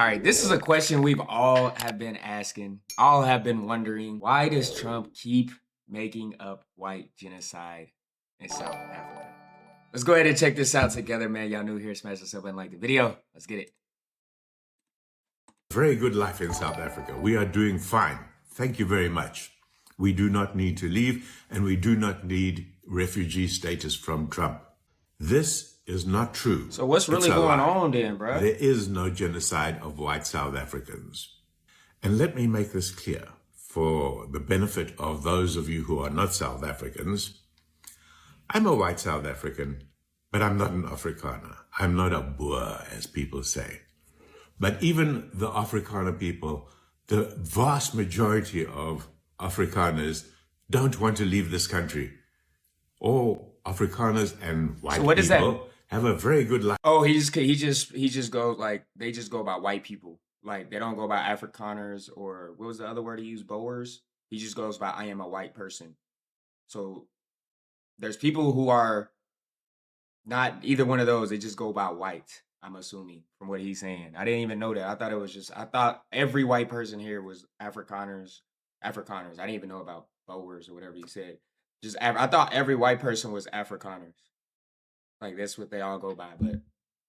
All right, this is a question we've all have been asking, all have been wondering. Why does Trump keep making up white genocide in South Africa? Let's go ahead and check this out together, man. Y'all new here, smash the sub button, like the video. Let's get it. Very good life in South Africa. We are doing fine. Thank you very much. We do not need to leave, and we do not need refugee status from Trump. This is not true. So what's really going on then, bro? There is no genocide of white South Africans. And let me make this clear for the benefit of those of you who are not South Africans. I'm a white South African, but I'm not an Afrikaner. I'm not a Boer, as people say. But even the Afrikaner people, the vast majority of Afrikaners don't want to leave this country. All Afrikaners and white people have a very good life. Oh, he just goes like, they just go about white people. Like they don't go about Afrikaners, or what was the other word he used? Boers. He just goes by I am a white person. So there's people who are not either one of those. They just go by white. I'm assuming from what he's saying. I didn't even know that. I thought every white person here was Afrikaners. I didn't even know about Boers or whatever he said. I thought every white person was Afrikaners. Like that's what they all go by, but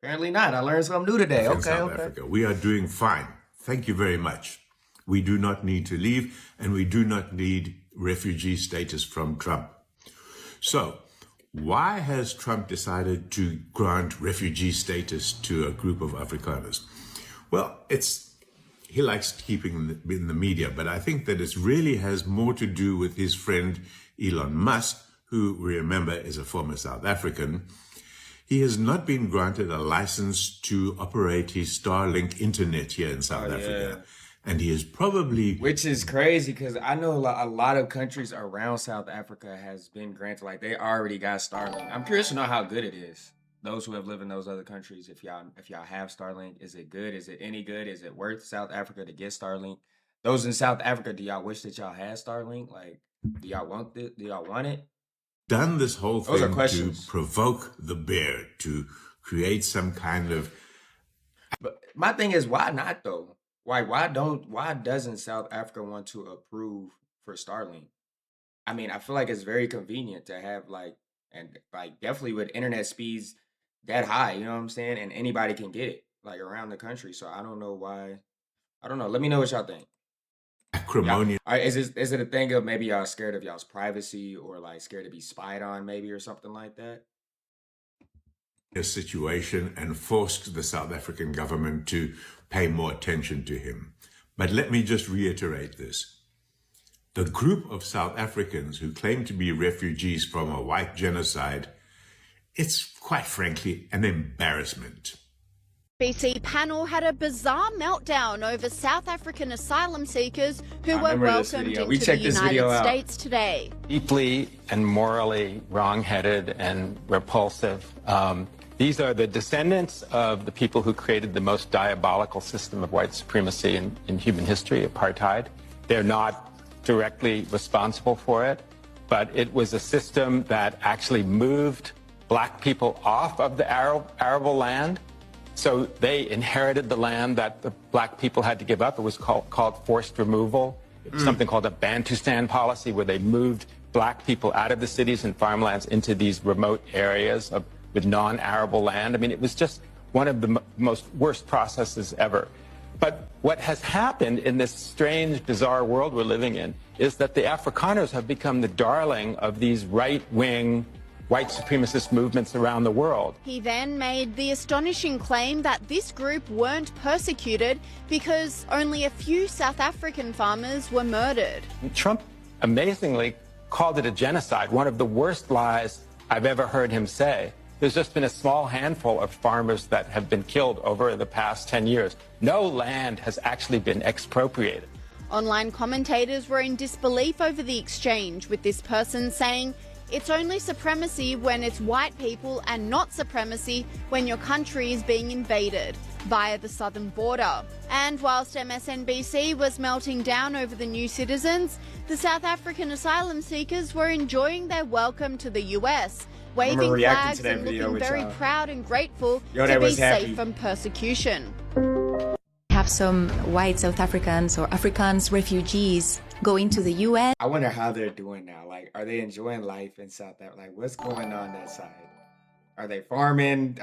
apparently not. I learned something new today. In South Africa, we are doing fine. Thank you very much. We do not need to leave, and we do not need refugee status from Trump. So, why has Trump decided to grant refugee status to a group of Afrikaners? Well, he likes keeping in the media, but I think that it really has more to do with his friend Elon Musk, who we remember is a former South African. He has not been granted a license to operate his Starlink internet here in South Africa. And he is probably... Which is crazy, because I know a lot of countries around South Africa has been granted, like they already got Starlink. I'm curious to know how good it is. Those who have lived in those other countries, if y'all have Starlink, is it good? Is it any good? Is it worth South Africa to get Starlink? Those in South Africa, do y'all wish that y'all had Starlink? Like, do y'all want it? Do y'all want it? Done this whole thing to provoke the bear, to create some kind of... But my thing is, why not though? Why doesn't South Africa want to approve for Starlink? I mean, I feel like it's very convenient to have definitely with internet speeds that high, you know what I'm saying? And anybody can get it like around the country. So I don't know why. I don't know. Let me know what y'all think. Acrimonious. Is it a thing of maybe y'all scared of y'all's privacy, or like scared to be spied on maybe, or something like that? A situation and forced the South African government to pay more attention to him. But let me just reiterate this. The group of South Africans who claim to be refugees from a white genocide, it's quite frankly an embarrassment. BC panel had a bizarre meltdown over South African asylum seekers who were welcomed into the United States today. Deeply and morally wrong-headed and repulsive. These are the descendants of the people who created the most diabolical system of white supremacy in human history, apartheid. They're not directly responsible for it, but it was a system that actually moved black people off of the arable land. So they inherited the land that the black people had to give up. It was called forced removal. It was something called a Bantustan policy, where they moved black people out of the cities and farmlands into these remote areas with non-arable land. I mean, it was just one of the most worst processes ever. But what has happened in this strange, bizarre world we're living in is that the Afrikaners have become the darling of these right-wing white supremacist movements around the world. He then made the astonishing claim that this group weren't persecuted because only a few South African farmers were murdered. Trump amazingly called it a genocide, one of the worst lies I've ever heard him say. There's just been a small handful of farmers that have been killed over the past 10 years. No land has actually been expropriated. Online commentators were in disbelief over the exchange, with this person saying, "It's only supremacy when it's white people and not supremacy when your country is being invaded via the southern border." And whilst MSNBC was melting down over the new citizens, the South African asylum seekers were enjoying their welcome to the US, waving flags and looking very proud and grateful to be safe from persecution. have some white South Africans or Africans refugees going to the UN. I wonder how they're doing now. Like, are they enjoying life in South Africa? Like, what's going on that side? Are they farming?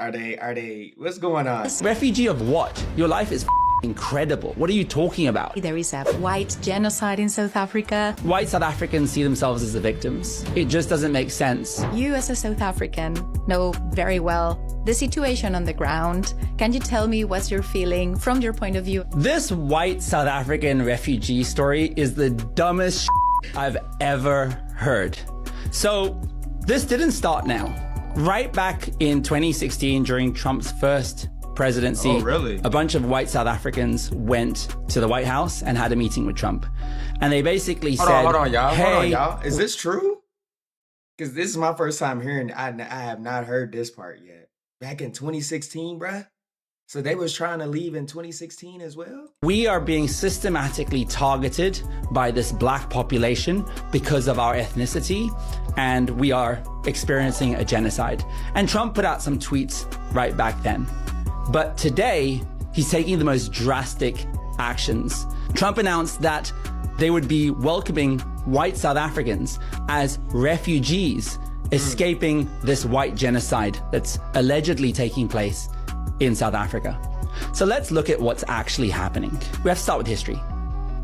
What's going on? Refugee of what? Your life is incredible. What are you talking about? There is a white genocide in South Africa. White South Africans see themselves as the victims. It just doesn't make sense. You as a South African know very well the situation on the ground. Can you tell me what's your feeling from your point of view? This white South African refugee story is the dumbest I've ever heard. So this didn't start now. Right back in 2016, during Trump's first presidency, a bunch of white South Africans went to the White House and had a meeting with Trump. And they basically said, hold on, y'all. Hey, hold on, y'all. Is this true? Because this is my first time hearing, I have not heard this part yet. Back in 2016, bruh? So they was trying to leave in 2016 as well? we are being systematically targeted by this black population because of our ethnicity, and we are experiencing a genocide. And Trump put out some tweets right back then. But today, he's taking the most drastic actions. Trump announced that they would be welcoming white South Africans as refugees escaping this white genocide that's allegedly taking place in South Africa. So let's look at what's actually happening. We have to start with history,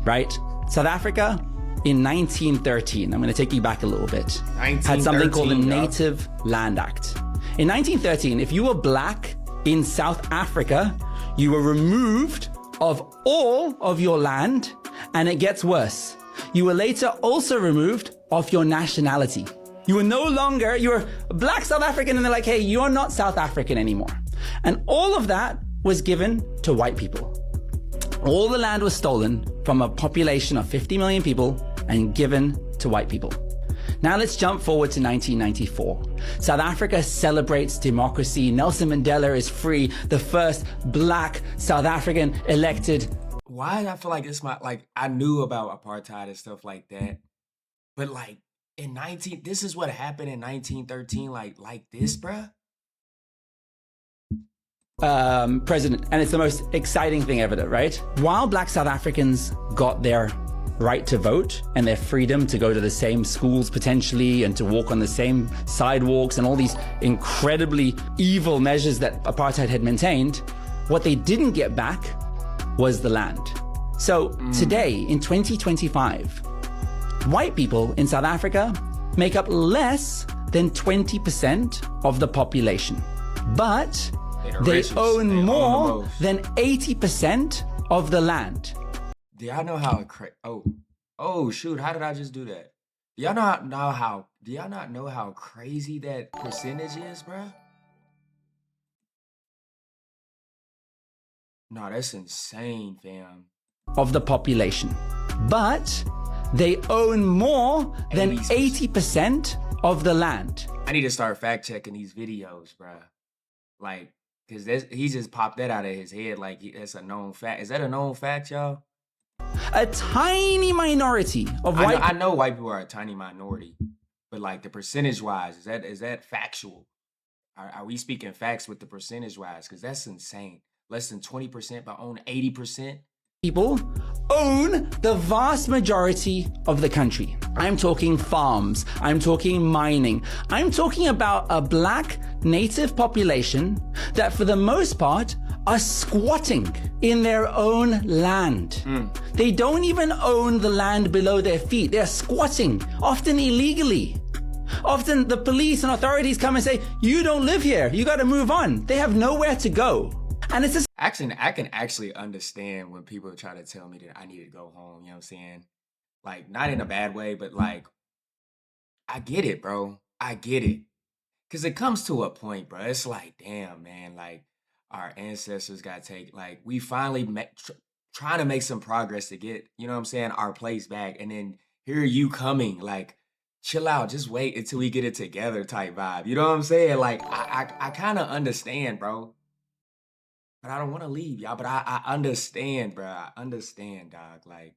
right? South Africa in 1913, I'm going to take you back a little bit, had something called the Native Land Act. In 1913, if you were black in South Africa, you were removed of all of your land, and it gets worse. You were later also removed of your nationality. You were no longer, you were a black South African, and they're like, hey, you're not South African anymore. And all of that was given to white people. All the land was stolen from a population of 50 million people and given to white people. Now let's jump forward to 1994. South Africa celebrates democracy. Nelson Mandela is free, the first black South African elected. Why do I feel like it's I knew about apartheid and stuff like that, but like this is what happened in 1913, like this, bruh? President, and it's the most exciting thing ever, right? While black South Africans got their right to vote and their freedom to go to the same schools potentially and to walk on the same sidewalks and all these incredibly evil measures that apartheid had maintained, what they didn't get back was the land. So today, in 2025, white people in South Africa make up less than 20% of the population, but they own more than 80% of the land. Do y'all know how oh shoot, how did I just do that? Do y'all not know how crazy that percentage is, bruh? No, that's insane, fam. Of the population, but they own more than 80% of the land. I need to start fact checking these videos, bruh. Like, cause he just popped that out of his head like that's a known fact. Is that a known fact, y'all? A tiny minority of white. I know white people are a tiny minority, but like the percentage wise, is that factual? Are we speaking facts with the percentage wise? Because that's insane. Less than 20%, but own 80%. People own the vast majority of the country. I'm talking farms. I'm talking mining. I'm talking about a black native population that for the most part are squatting in their own land. They don't even own the land below their feet. They're squatting, often illegally. Often the police and authorities come and say, you don't live here. You got to move on. They have nowhere to go. And it's just actually, I can actually understand when people try to tell me that I need to go home. You know what I'm saying? Like, not in a bad way, but like, I get it, bro. I get it. Because it comes to a point, bro. It's like, damn, man. Like, our ancestors got taken. Like, we finally trying to make some progress to get, you know what I'm saying, our place back. And then here you coming, like, chill out. Just wait until we get it together type vibe. You know what I'm saying? Like, I kind of understand, bro. But I don't want to leave, y'all. But I understand, bro. I understand, dog. Like,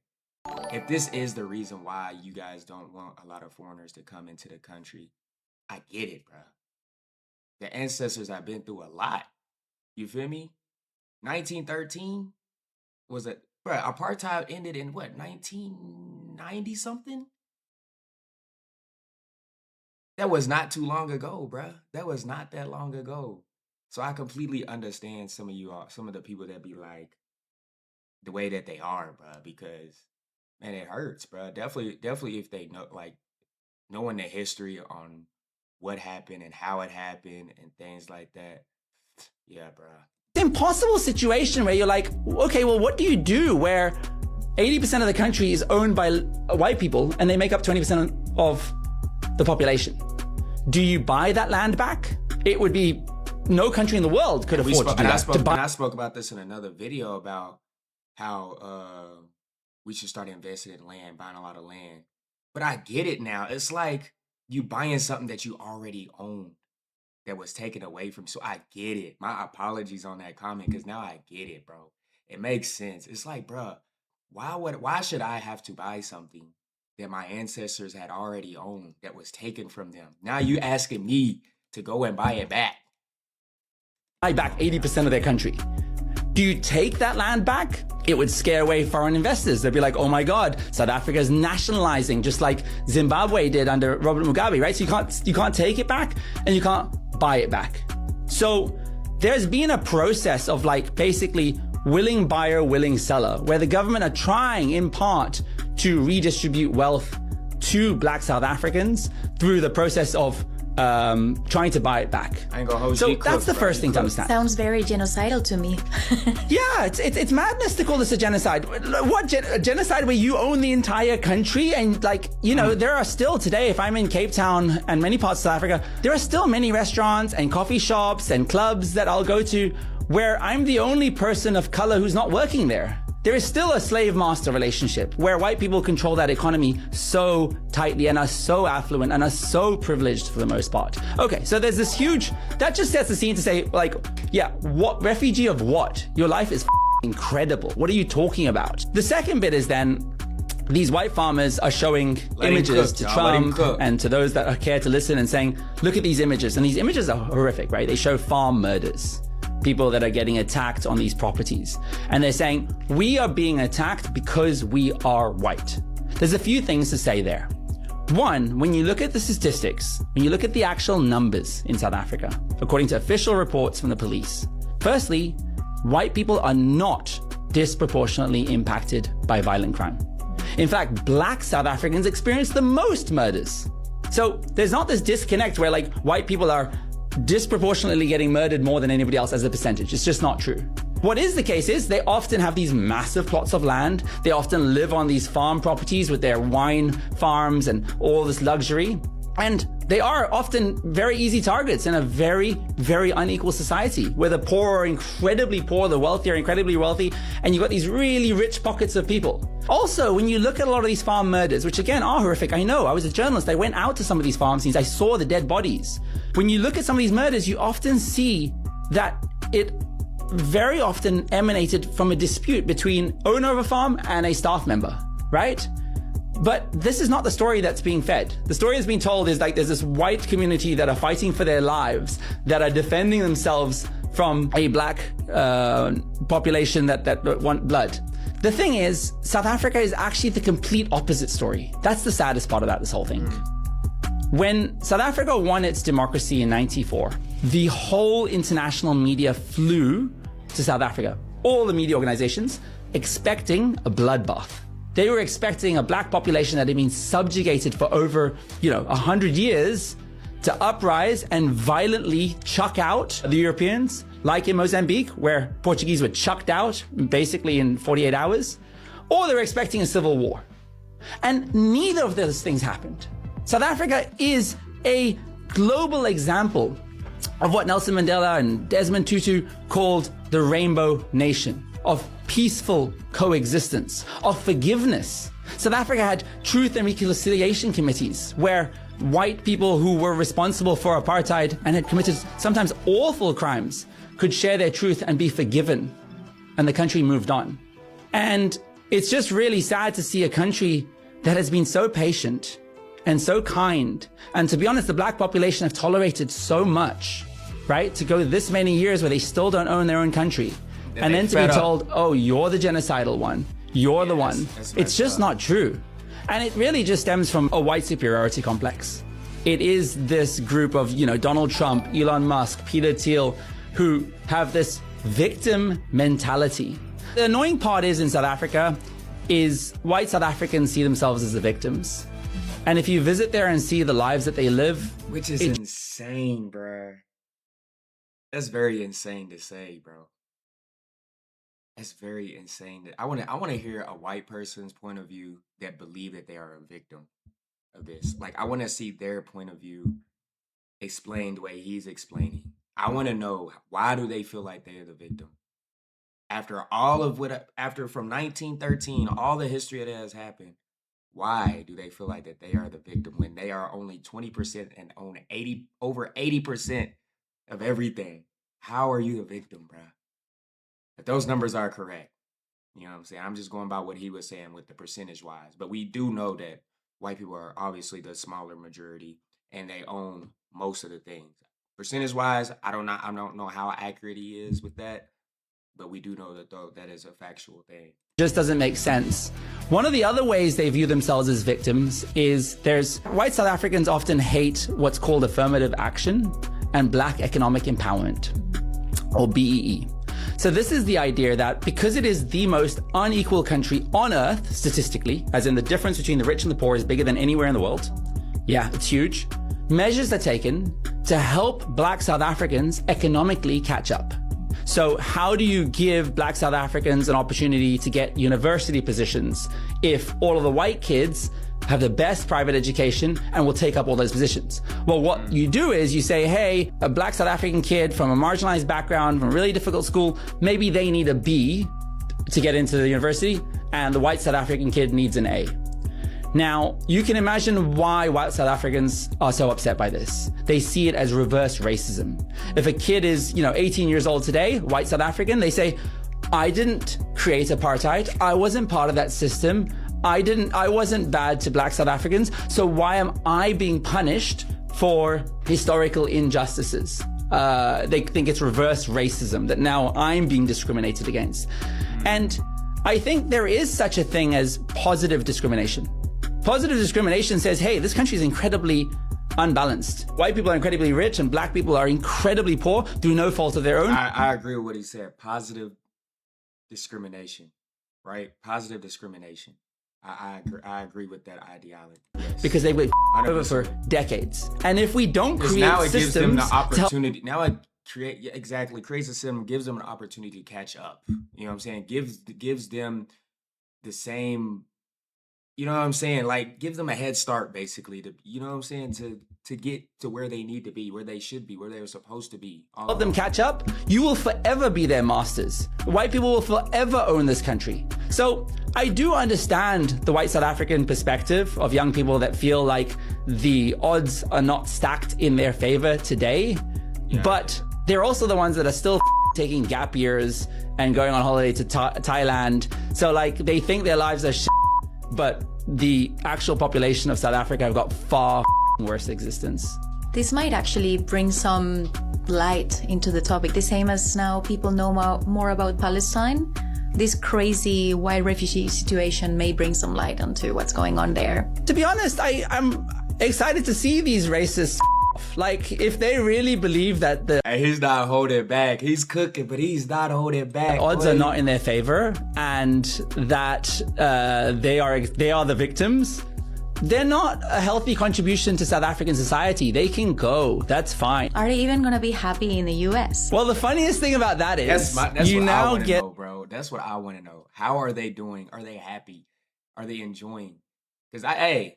if this is the reason why you guys don't want a lot of foreigners to come into the country, I get it, bro. The ancestors have been through a lot. You feel me? 1913, was it, bro? Apartheid ended in what, 1990 something? That was not too long ago, bro. That was not that long ago. So I completely understand some of you all, some of the people that be like the way that they are, bro, because man, it hurts, bro. Definitely if they know, like, knowing the history on what happened and how it happened and things like that. Yeah, bro. Impossible situation where you're like, okay, well, what do you do where 80% of the country is owned by white people and they make up 20% of the population? Do you buy that land back? It would be no country in the world could afford to do that. I spoke about this in another video about how we should start investing in land, buying a lot of land. But I get it now. It's like you buying something that you already own that was taken away from. So I get it. My apologies on that comment, because now I get it, bro. It makes sense. It's like, bro, why should I have to buy something that my ancestors had already owned that was taken from them? Now you asking me to go and buy it back. Buy back 80% of their country. Do you take that land back? It would scare away foreign investors. They'd be like, oh my God, South Africa is nationalizing, just like Zimbabwe did under Robert Mugabe, right? So you can't take it back and you can't buy it back. So there's been a process of like basically willing buyer, willing seller, where the government are trying in part to redistribute wealth to Black South Africans through the process of trying to buy it back. I ain't gonna hold so you that's the first thing to understand. Sounds very genocidal to me. Yeah, it's madness to call this a genocide. What genocide where you own the entire country? And like, you know, there are still today, if I'm in Cape Town and many parts of South Africa, there are still many restaurants and coffee shops and clubs that I'll go to where I'm the only person of color who's not working there. There is still a slave-master relationship where white people control that economy so tightly and are so affluent and are so privileged for the most part. Okay, so there's this huge, that just sets the scene to say, like, yeah, what refugee of what? Your life is incredible. What are you talking about? The second bit is then, these white farmers are showing images to Trump and to those that care to listen and saying, look at these images. And these images are horrific, right? They show farm murders. People that are getting attacked on these properties. And they're saying, we are being attacked because we are white. There's a few things to say there. One, when you look at the statistics, when you look at the actual numbers in South Africa, according to official reports from the police, firstly, white people are not disproportionately impacted by violent crime. In fact, Black South Africans experience the most murders. So there's not this disconnect where like white people are disproportionately getting murdered more than anybody else as a percentage. It's just not true. What is the case is they often have these massive plots of land. They often live on these farm properties with their wine farms and all this luxury. And they are often very easy targets in a very, very unequal society where the poor are incredibly poor, the wealthy are incredibly wealthy, and you've got these really rich pockets of people. Also, when you look at a lot of these farm murders, which again are horrific, I know, I was a journalist, I went out to some of these farm scenes, I saw the dead bodies. When you look at some of these murders, you often see that it very often emanated from a dispute between owner of a farm and a staff member, right? But this is not the story that's being fed. The story that's being told is like there's this white community that are fighting for their lives, that are defending themselves from a black population that want blood. The thing is, South Africa is actually the complete opposite story. That's the saddest part about this whole thing. When South Africa won its democracy in '94, the whole international media flew to South Africa. All the media organizations expecting a bloodbath. They were expecting a black population that had been subjugated for over, 100 years to uprise and violently chuck out the Europeans, like in Mozambique, where Portuguese were chucked out basically in 48 hours, or they were expecting a civil war. And neither of those things happened. South Africa is a global example of what Nelson Mandela and Desmond Tutu called the Rainbow Nation, of peaceful coexistence, of forgiveness. South Africa had truth and reconciliation committees where white people who were responsible for apartheid and had committed sometimes awful crimes could share their truth and be forgiven. And the country moved on. And it's just really sad to see a country that has been so patient and so kind. And to be honest, the black population have tolerated so much, right? To go this many years where they still don't own their own country. And then to be told, oh, you're the genocidal one. You're the one. It's just not true. And it really just stems from a white superiority complex. It is this group of, Donald Trump, Elon Musk, Peter Thiel, who have this victim mentality. The annoying part is in South Africa is white South Africans see themselves as the victims. And if you visit there and see the lives that they live, which is insane, bro. That's very insane to say, bro. That's very insane. I want to hear a white person's point of view that believe that they are a victim of this. Like, I want to see their point of view explained the way he's explaining. I want to know, why do they feel like they're the victim? After from 1913, all the history that has happened, why do they feel like that they are the victim when they are only 20% and own over 80% of everything? How are you the victim, bro? If those numbers are correct, you know what I'm saying? I'm just going by what he was saying with the percentage wise. But we do know that white people are obviously the smaller majority and they own most of the things. Percentage wise, I don't know how accurate he is with that, but we do know that though that is a factual thing. Just doesn't make sense. One of the other ways they view themselves as victims is white South Africans often hate what's called affirmative action and Black economic empowerment, or BEE. So this is the idea that because it is the most unequal country on earth, statistically, as in the difference between the rich and the poor is bigger than anywhere in the world. Yeah, it's huge. Measures are taken to help Black South Africans economically catch up. So how do you give Black South Africans an opportunity to get university positions if all of the white kids have the best private education and will take up all those positions? Well, what you do is you say, hey, a Black South African kid from a marginalized background, from a really difficult school, maybe they need a B to get into the university, and the white South African kid needs an A. Now, you can imagine why white South Africans are so upset by this. They see it as reverse racism. If a kid is, 18 years old today, white South African, they say, I didn't create apartheid. I wasn't part of that system. I wasn't bad to Black South Africans. So why am I being punished for historical injustices? They think it's reverse racism, that now I'm being discriminated against. And I think there is such a thing as positive discrimination. Positive discrimination says, hey, this country is incredibly unbalanced. White people are incredibly rich and Black people are incredibly poor through no fault of their own. I agree with what he said. Positive discrimination, right? Positive discrimination. I agree with that ideology. Yes. Because they've been over for decades. And if we don't create now it systems gives them the opportunity. Now it creates a system, gives them an opportunity to catch up. You know what I'm saying? Gives them the same, you know what I'm saying? Like, gives them a head start, basically, to, you know what I'm saying, to get to where they need to be, where they should be, where they were supposed to be. Help them catch up. You will forever be their masters. White people will forever own this country. So I do understand the white South African perspective of young people that feel like the odds are not stacked in their favor today, but they're also the ones that are still taking gap years and going on holiday to Thailand. So like, they think their lives are but the actual population of South Africa have got far worse existence. This might actually bring some light into the topic, the same as now people know more about Palestine. This crazy white refugee situation may bring some light onto what's going on there. To be honest, I'm excited to see these racists. Like, if they really believe that he's not holding back. He's cooking, but he's not holding back. Odds are not in their favor, and that they are the victims, they're not a healthy contribution to South African society. They can go. That's fine. Are they even going to be happy in the US? Well, the funniest thing about that is that's you what now I want to know, bro. That's what I want to know. How are they doing? Are they happy? Are they enjoying? Because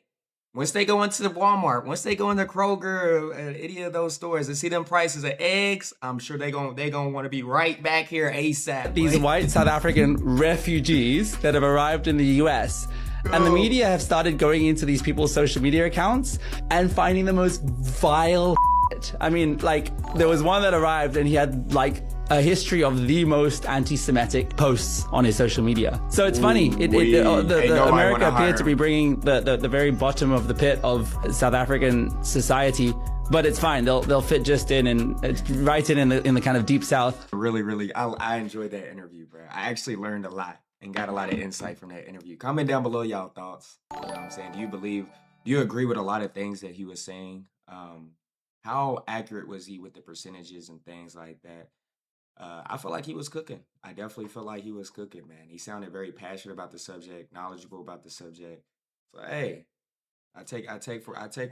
once they go into the Walmart, once they go into Kroger or any of those stores and see them prices of eggs, I'm sure they gonna want to be right back here ASAP. These white South African refugees that have arrived in the US. And the media have started going into these people's social media accounts and finding the most vile shit. I mean, like, there was one that arrived and he had like a history of the most anti-Semitic posts on his social media. So it's funny. America appeared to be bringing the very bottom of the pit of South African society but it's fine. They'll fit just in and right in the kind of deep South. Really, I enjoyed that interview, bro. I actually learned a lot and got a lot of insight from that interview. Comment down below y'all thoughts. You know what I'm saying? Do you agree with a lot of things that he was saying? How accurate was he with the percentages and things like that? I feel like he was cooking. I definitely feel like he was cooking, man. He sounded very passionate about the subject, knowledgeable about the subject. So hey, I take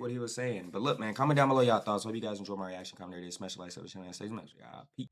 what he was saying. But look, man, comment down below y'all thoughts. Hope you guys enjoy my reaction. Comment there, smash the like, subscribe, stay smash. Peace.